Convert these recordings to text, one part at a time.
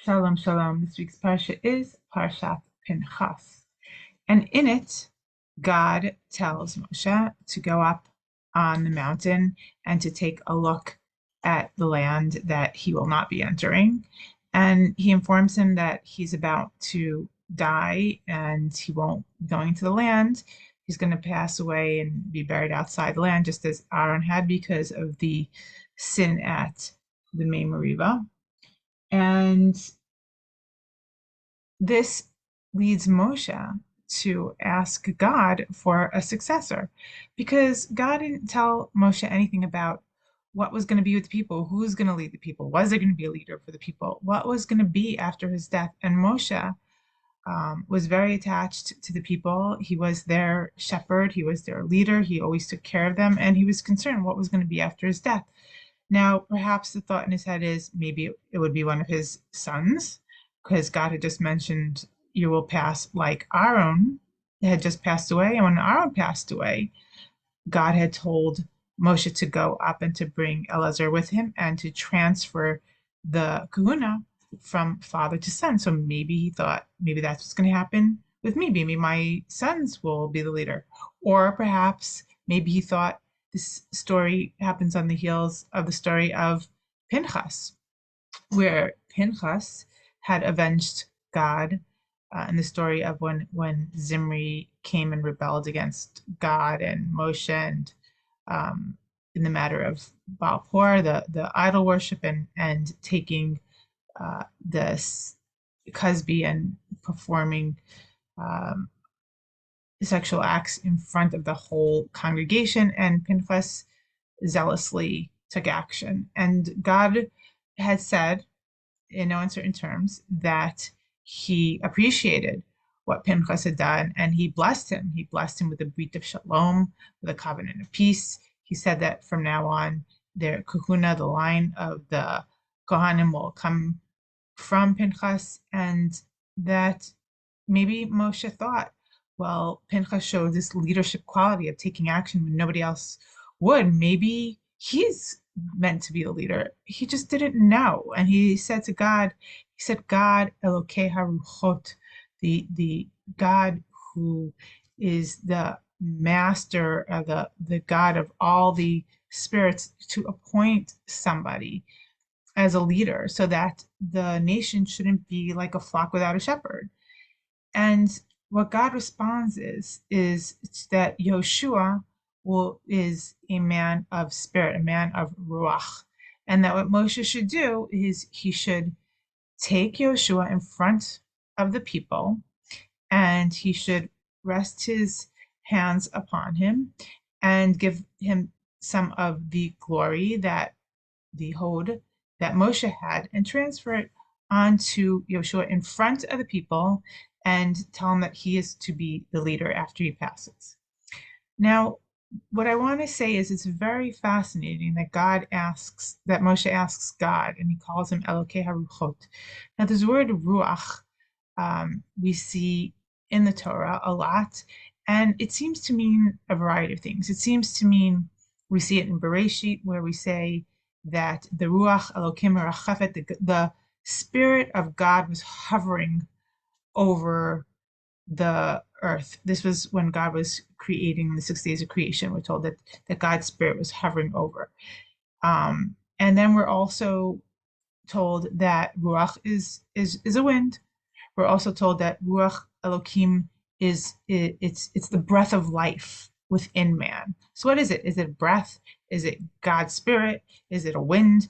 Shalom, shalom. This week's parsha is Parshat Pinchas. And in it, God tells Moshe to go up on the mountain and to take a look at the land that he will not be entering. And he informs him that he's about to die and he won't be going to the land. He's going to pass away and be buried outside the land, just as Aaron had because of the sin at the Mei Meriva. And this leads Moshe to ask God for a successor because God didn't tell Moshe anything about what was going to be with the people, who's going to lead the people, was there going to be a leader for the people, what was going to be after his death. And Moshe was very attached to the people. He was their shepherd, he was their leader, he always took care of them, and he was concerned what was going to be after his death. Now, perhaps the thought in his head is maybe it would be one of his sons, because God had just mentioned, you will pass like Aaron had just passed away. And when Aaron passed away, God had told Moshe to go up and to bring Elazar with him and to transfer the kahuna from father to son. So maybe he thought, maybe that's what's going to happen with me. Maybe my sons will be the leader. Or perhaps maybe he thought this story happens on the heels of the story of Pinchas, where Pinchas had avenged God in the story of when Zimri came and rebelled against God and Moshe, and in the matter of Baal Peor, the idol worship, and taking this Cosby and performing um, sexual acts in front of the whole congregation, and Pinchas zealously took action. And God had said, in no uncertain terms, that he appreciated what Pinchas had done, and he blessed him. He blessed him with a brit of shalom, with a covenant of peace. He said that from now on, their kahuna, the line of the Kohanim, will come from Pinchas, and that maybe Moshe thought, well, Pinchas showed this leadership quality of taking action when nobody else would. Maybe he's meant to be the leader. He just didn't know. And he said to God, he said, God, Elokei Haruchot, the God who is the master, the God of all the spirits, to appoint somebody as a leader so that the nation shouldn't be like a flock without a shepherd. And what God responds is that Yoshua is a man of spirit, a man of ruach, and that what Moshe should do is he should take Yoshua in front of the people, and he should rest his hands upon him and give him some of the glory, that the Hod that Moshe had, and transfer it onto Yoshua in front of the people and tell him that he is to be the leader after he passes. Now, what I want to say is it's very fascinating that that Moshe asks God, and he calls him Elokei Haruchot. Now, this word ruach we see in the Torah a lot, and it seems to mean a variety of things. It seems to mean, we see it in Bereshit, where we say that the Ruach Elokim Merachafet, the Spirit of God was hovering over the earth. This was when God was creating the 6 days of creation. We're told that God's Spirit was hovering over. And then we're also told that Ruach is a wind. We're also told that Ruach Elokim it's the breath of life within man. So what is it? Is it breath? Is it God's spirit? Is it a wind?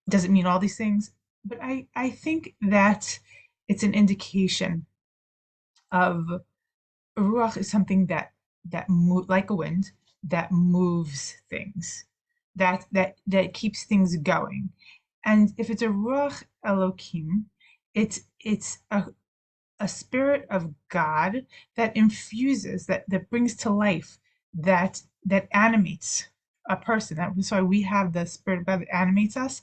Does it mean all these things? But I think that it's an indication of Ruach is something like a wind, that moves things, that keeps things going. And if it's a Ruach Elokim, it's a spirit of God that infuses, that brings to life, that animates a person. That's why we have the spirit of God that animates us.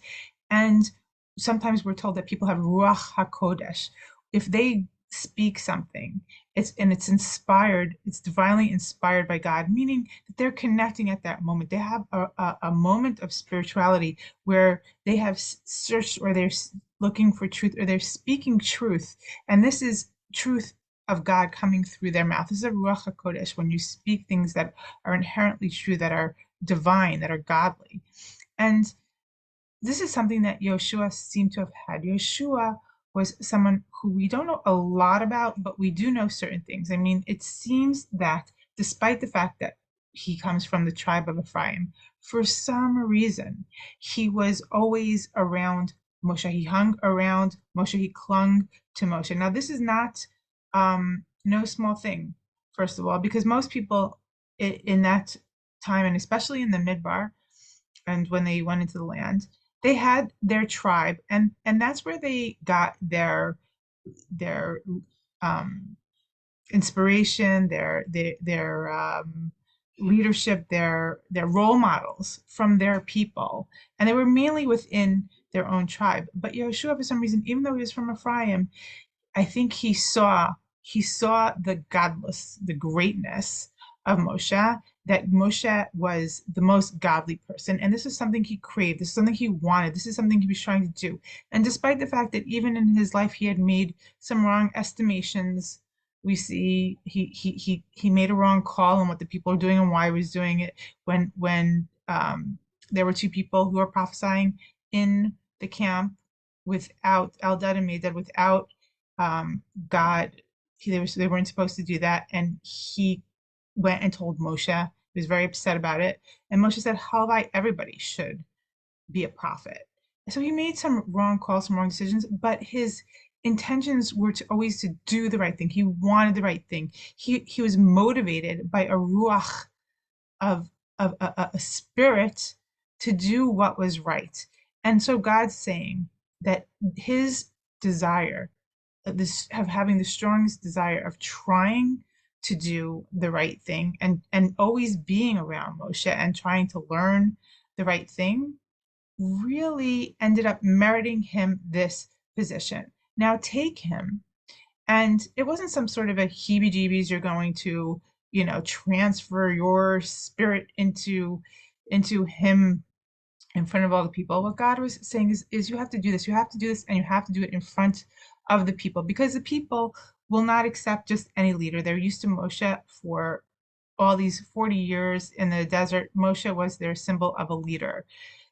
And sometimes we're told that people have Ruach HaKodesh. If they speak something, it's inspired, it's divinely inspired by God, meaning that they're connecting at that moment. They have a moment of spirituality where they have searched, or they're looking for truth, or they're speaking truth. And this is truth of God coming through their mouth. This is a Ruach HaKodesh, when you speak things that are inherently true, that are divine, that are godly. And this is something that Yoshua seemed to have had. Yoshua was someone who we don't know a lot about, but we do know certain things. I mean, it seems that despite the fact that he comes from the tribe of Ephraim, for some reason, he was always around Moshe. He hung around Moshe. He clung to Moshe. Now, this is not no small thing, first of all, because most people in that time, and especially in the Midbar, and when they went into the land, they had their tribe, and that's where they got their um, inspiration, their leadership, their role models from their people, and they were mainly within their own tribe. But Yeshua, for some reason, even though he was from Ephraim, I think he saw the godless, the greatness of Moshe, that Moshe was the most godly person. And this is something he craved. This is something he wanted. This is something he was trying to do. And despite the fact that even in his life he had made some wrong estimations, we see he made a wrong call on what the people are doing and why he was doing it, when there were two people who were prophesying in the camp without Eldad and Medad, without God. They weren't supposed to do that, and he went and told Moshe. He was very upset about it, and Moshe said, "Halavai, everybody should be a prophet." So he made some wrong calls, some wrong decisions, but his intentions were to always to do the right thing. He wanted the right thing. He was motivated by a ruach of a spirit to do what was right. And so God's saying that his desire, this of having the strongest desire of trying to do the right thing, and always being around Moshe and trying to learn the right thing, really ended up meriting him this position. Now take him, and it wasn't some sort of a heebie-jeebies, you're going to, transfer your spirit into him in front of all the people. What God was saying is you have to do this, you have to do this, and you have to do it in front of the people, because the people will not accept just any leader. They're used to Moshe for all these 40 years in the desert. Moshe was their symbol of a leader.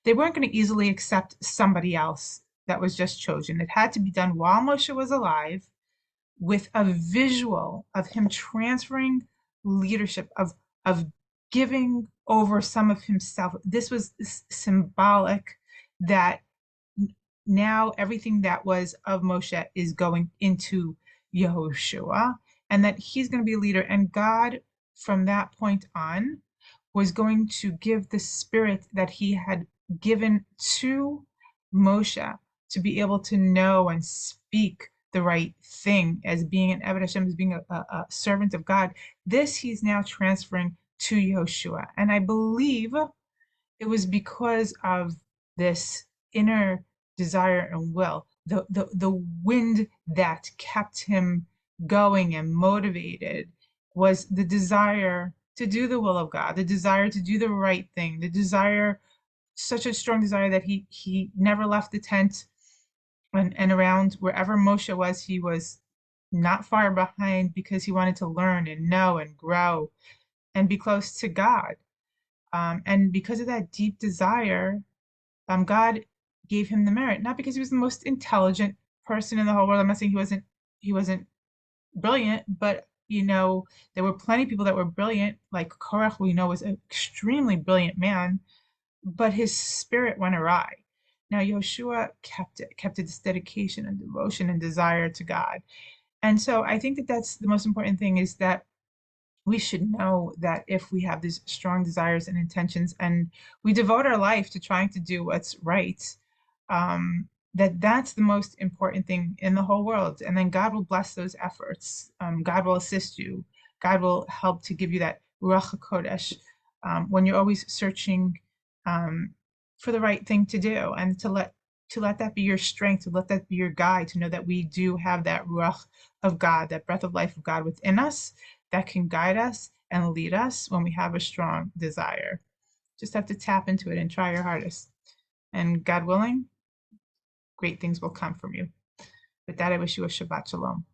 They weren't going to easily accept somebody else that was just chosen. It had to be done while Moshe was alive, with a visual of him transferring leadership, of giving over some of himself. This was symbolic that now everything that was of Moshe is going into Yehoshua, and that he's going to be a leader. And God, from that point on, was going to give the spirit that he had given to Moshe to be able to know and speak the right thing, as being an Eved Hashem, as being a servant of God. This he's now transferring to Yehoshua. And I believe it was because of this inner desire and will, the wind that kept him going and motivated, was the desire to do the will of God, the desire to do the right thing, the desire, such a strong desire that he never left the tent, and around wherever Moshe was, he was not far behind, because he wanted to learn and know and grow and be close to God. And because of that deep desire, God gave him the merit, not because he was the most intelligent person in the whole world. I'm not saying he wasn't brilliant, but there were plenty of people that were brilliant, like Korach, we know, was an extremely brilliant man, but his spirit went awry. Now Yoshua kept its dedication and devotion and desire to God. And so I think that that's the most important thing, is that we should know that if we have these strong desires and intentions, and we devote our life to trying to do what's right, that's the most important thing in the whole world. And then God will bless those efforts. God will assist you. God will help to give you that Ruach HaKodesh, when you're always searching for the right thing to do, and to let to let that be your strength, to let that be your guide, to know that we do have that ruach of God, that breath of life of God within us that can guide us and lead us when we have a strong desire. Just have to tap into it and try your hardest. And God willing, great things will come from you. With that, I wish you a Shabbat Shalom.